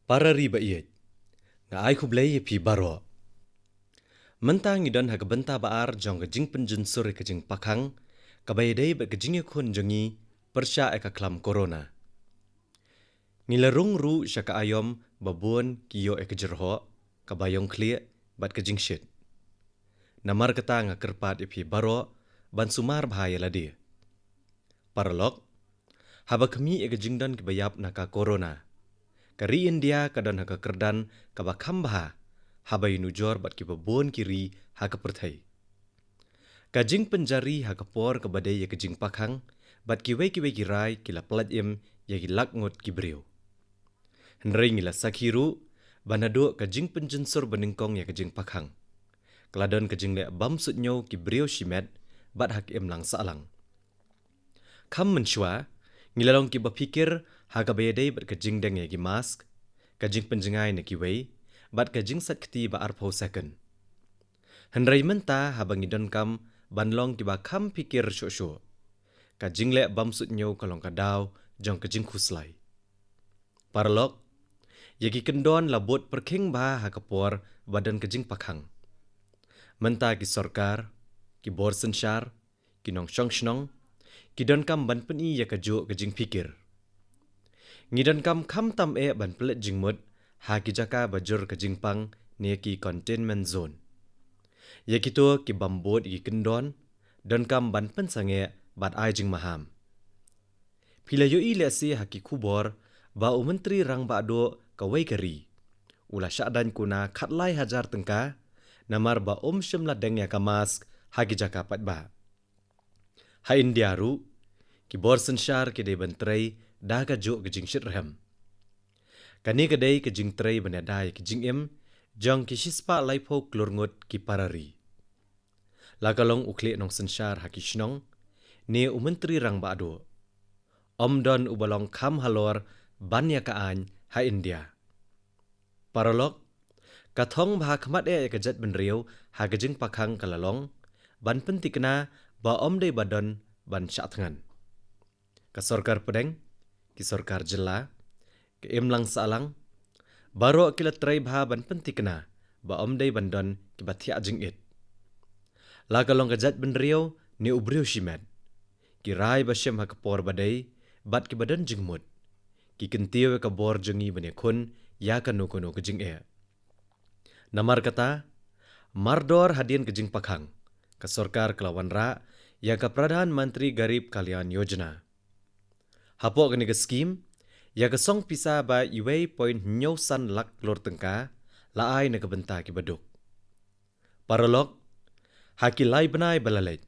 Para riba iet, nga ai kublay pi baro. Mentang idon ha benta baar jong kejing penjun suri kejing pakang, kabay day ba kejing yakun jongi persya eka klam corona. Ngilarung ru syaka ayom babun kiyo eka jerho, kabayong klia bat kejing shit. Namar kata nga kerpat ipi baro, ban sumar bahaya ladi. Paralog, haba kami eka jingdan kibayap naka corona. Kari India kadon haka kerdan kabakam baha, haba inujor bat kibabon kiri haka perthai. Kajing penjari haka por kabadai ya kajing pakang, bat kiwe kirai kila pelat im ya kilak ngot kibriu. Henry ngila sakhiru, banado kajing penjensur beningkong ya kajing pakang. Keladon kajing le bamsut nyo kibriu shimet, bat hak im lang saalang. Kam mensyua, ngilalong kibapikir haka bayadai bat kajing deng ya ki mask, kajing penjengai na kiwei, bat kajing sat keti ba arpau second. Henry menta habang idon kam banlong kiba kam pikir syok-syok. Kajing le bamsut nyo kalong kadaw jong kajing kuslai. Paralog, yagi kendon labut perking bah hakapor badan kajing pakang. Menta ki sorkar, ki bor sensyar, ki nong syong-syong, ki don kam ban peni ya kajuk kajing pikir. Ngidon kam tam ban pelet jingmut, ha ki jaka bajur kajing pang ni ki containment zone. Ya kitu ki bambut ki kendon, don kam ban pensange bat ai jing maham. Pila yoi lesi haki kubor, ba menteri rang ba do kawai kari. Ula syakdan kuna katlai hajar tengka, namar ba syemla deng ya kamask haki jaka pat ba. Ha India ru, ki bor sensyar ki de bentrai dah kajuk kejing syit rehem. Kani kedai kejing trai benadai kejing im, jong ki shispa laipo klurngut ki parari. Lakalong uklik nong sensyar haki shnong, ni menteri rang ba do. Don ubalong kam halor banya kaan ha India. Paralog, kathong bah khamat kejat benriau ha kejing pakang kalalong, ban pentikna ba day badan ban syatngan. Kasorkar pedeng, kisorkar jela, ke imlang salang, baro kila trai bah ban pentikna ba day bandon kibatia jing it. Lakalong kejat benriau ni ubriu shimet, kirai basyem ha kapor badai, bat ki badan jingmut, ki kentiu ka bor jengi bani kun ya kanu kejing e. Namar kata, mardor hadian kejing pakang, ka sorkar kelawan ra, ya ka Pradhan Mantri Garib Kalyan Yojana. Hapok kani ka skim, ya ka song pisa ba iwei point nyausan lak lor tengka, laai na kabenta ki baduk. Paralog, haki lai benai balalet,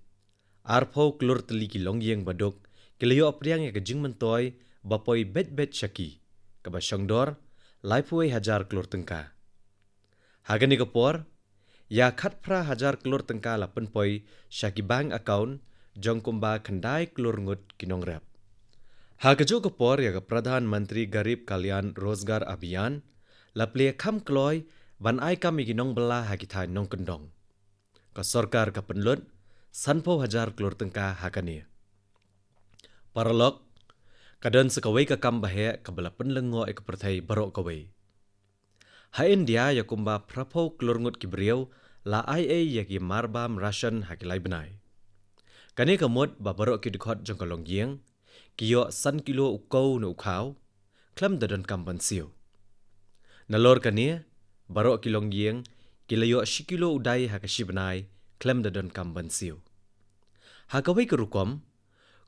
arpau klur teliki longyeng baduk, kilayo apriang ya kejing mentoy, bapoi bet syaki, kabasyong dor, lai puai hajar klur tengka. Hagani kapor, ya khat pra hajar klur tengka la penpoi syaki bank account, jong kumba kendai klur ngut kinong rep. Hagajo kapor ya ka Pradhan Mantri Garib Kalyan Rozgar Abhiyan, la plia kam kloy, ban ai kam iginong bela hakitai nong kendong. Ka sorkar ka penlut, sanpo hajar klur tengka hakani. Paralog, kadon sekawai ka kam bahe kabala penlengo ek perthai barok kawai. Ha India ya kumba prapo klurngut kibriau la IA ya ki marbam Russian hakilai benai. Kani kamut ba barok ki dikot jong kalong gieng, kiyo san kilo ukau na ukaw, klam dadon kam bansiu. Nalor kani, barok kilong gieng, kilayo shikilo udai hakashi benai, klam dadon kam bansiu. Hakawai kerukom,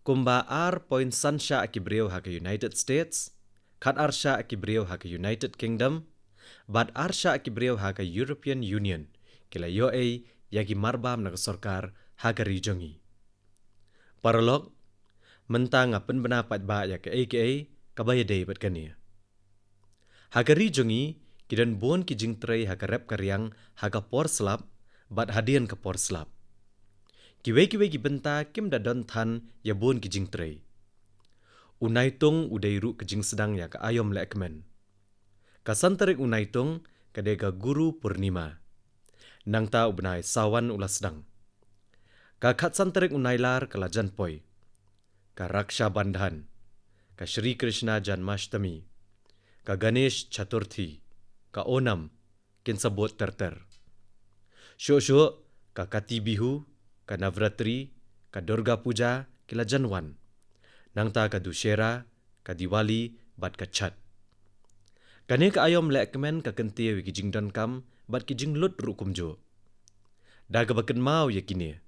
kumba point sansha akibriau haka United States, kat arsha akibriau haka United Kingdom, bat arsha akibriau haka European Union, kila yo yagi marbam na sorkar haka rijongi. Paralog, mentang apen benapat ba ya ke kabaya day bat kania. Haka rijongi, kidan bon ki jingtray haka rep karyang haka por slap, bat hadian ke por slap. Kiwe ki benta kim dadon than ya bon ki jingtray. Unai tung udai ru ke jing sedang ya ka ayom lekmen. Kasantarik unai tung kadega guru purnima. Nang ta ubnai sawan ulas sedang. Ka khat santarik unai lar kalajan poi. Ka Raksha Bandhan. Ka Shri Krishna Janmashtami. ka Ganesh Chaturthi, ka Onam, kin sabot terter. Syuk-syuk ka Kati Bihu, ka Navratri, ka Durga Puja, kila Janwan. Nang ta ka Dussehra, ka Diwali, bat ka Chat. Kane ka ayom lek kemen ka kentia wi kijing don kam, bat kijing lut rukum jo. Daga baken mau ya kini.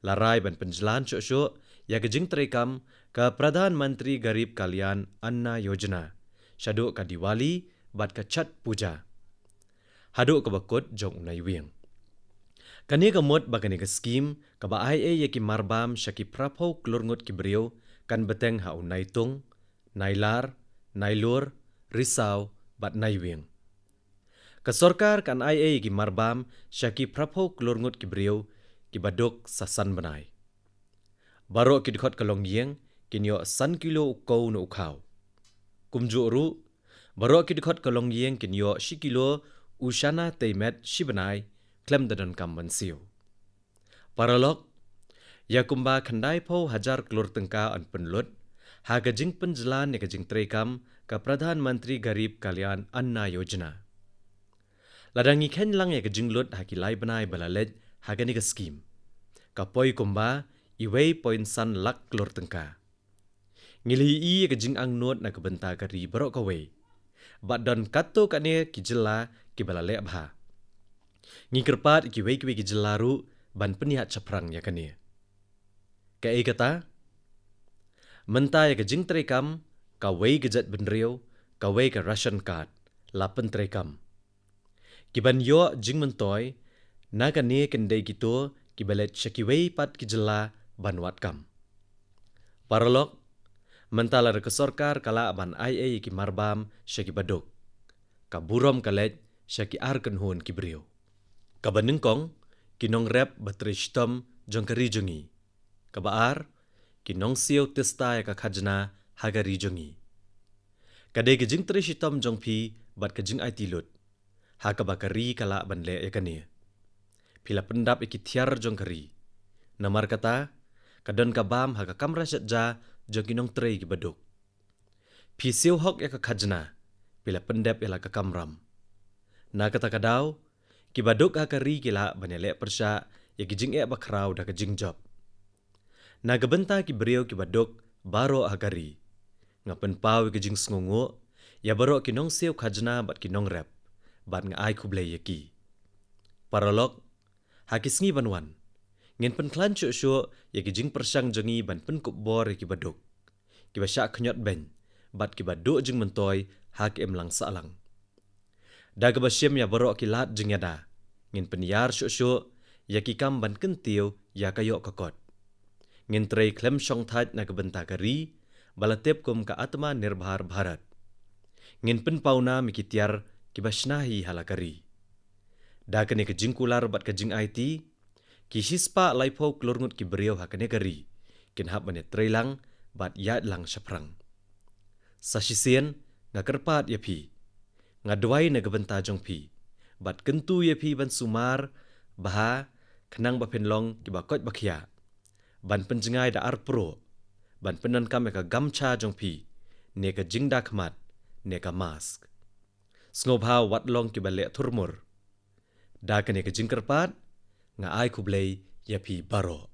Larai ban penjelan syuk-syuk, ya kijing terekam ka Pradhan Mantri Garib Kalyan Anna Yojana. Syaduk ka Diwali, bat ka Chat Puja. Haduk ka bakut jong unai wiang. Kani ka mot bakani ka skim, ka ba IA ya ki marbam syaki prapau klurngut ki beriau, kan beteng ha unai tung, nailar, nailur, risau, bat nai wiang. Ka sorkar kan IA ya ki marbam syaki prapau klurngut ki beriau, ki baduk sasan benai. Barok ki dikot kalong yeng, kinyo san kilo ukau no ukau. Kumju ru, barok ki dikot kalong yeng kinyo si kilo ushana teimet si benai, klem dadan kam bansiu. Paralog, ya kumba khandai pau hajar klur tengka an penlut, ha gajing penjelan ya gajing terekam ka Pradhan Mantri Garib Kalyan Anna Yojana. Ladangi ken lang ya gajing lut ha kilai benai balalet ha gani ka skim. Ka poi kumba, iwei poin san lak klur tengka. Ngili i ya gajing ang not na kabenta kari barok kawai. Bat don kato kane ki jela ki balale abha. Ngikerpat ki wei ki jelaru ban penihat caprang ya kane. Ka kata menta ya gajing terekam ka wei gejat benriau ka wei ka ration card lapen terekam. Ki ban yo jing mentoy na kane kendai gitu ki balet syaki wei pat ki jela ban wat kam. Paralog mentala ke sorkar kala ban IA ki marbam syaki baduk. Ka burom kalet syaki arken hun ki beriau. Ka banengkong kinong rep batrishtom jong kari jongi. Ka baar kinong siu testa ya ka khajna hagari jongi. Kadai gejing trishitom jong pi bat kejing ai tilut. Ha ka bakari kala ban le ya kane. Pila pendap iki tiar jong kari. Namar kata kadon ka bam ha ka kamra syatja jong kinong trei ki baduk. Pi siu hok ya ka khajna. Pila pendap ya la ka kamram. Na kata kadau ki baduk ha kari kila banele persya ya gijing e bakrau da kejing job. Na gebenta ki beriau ki baduk baro ha kari. Ngapen pau gijing sngungu ya baro kinong siu khajna bat kinong rep. Bat nga ai kublai ya ki. Paralog ha kisngi banwan. Ngin pen klan syuk-syuk ya gijing persyang jongi ban pen kubor ya ki baduk. Ki basyak knyot ben bat ki baduk jing mentoy ha ki emlang salang. Da kebasyem ya baro ki lat jing yada. Ngin penyar syuk-syuk ya ki kam ban kentiu ya kayok kakot. Ngin trei klem syong that na kebenta kari balatep kum ka Atma Nirbhar Bharat. Ngin pen pauna mikitiar ki basnahi halakari. Da kene ke jingkular bat ke jing IT ki hispa laipo klurngut ki beriau ha kene kari. Kin hap bane treilang bat yad lang syaprang. Sasisien ngakerpat ya pi. Ngadwai na kebenta jong pi. Bat kentu ya pi ban sumar baha kenang bapenlong ki bakot bakhya. Ban penjengai da arpro. Ban penan kam ka gamcha jong pi. Ne ka jingda khmat. Ne ka mask. Snobha watlong ki balek turmur. Da kene ka jingkerpat nga ai kublai ya pi baro.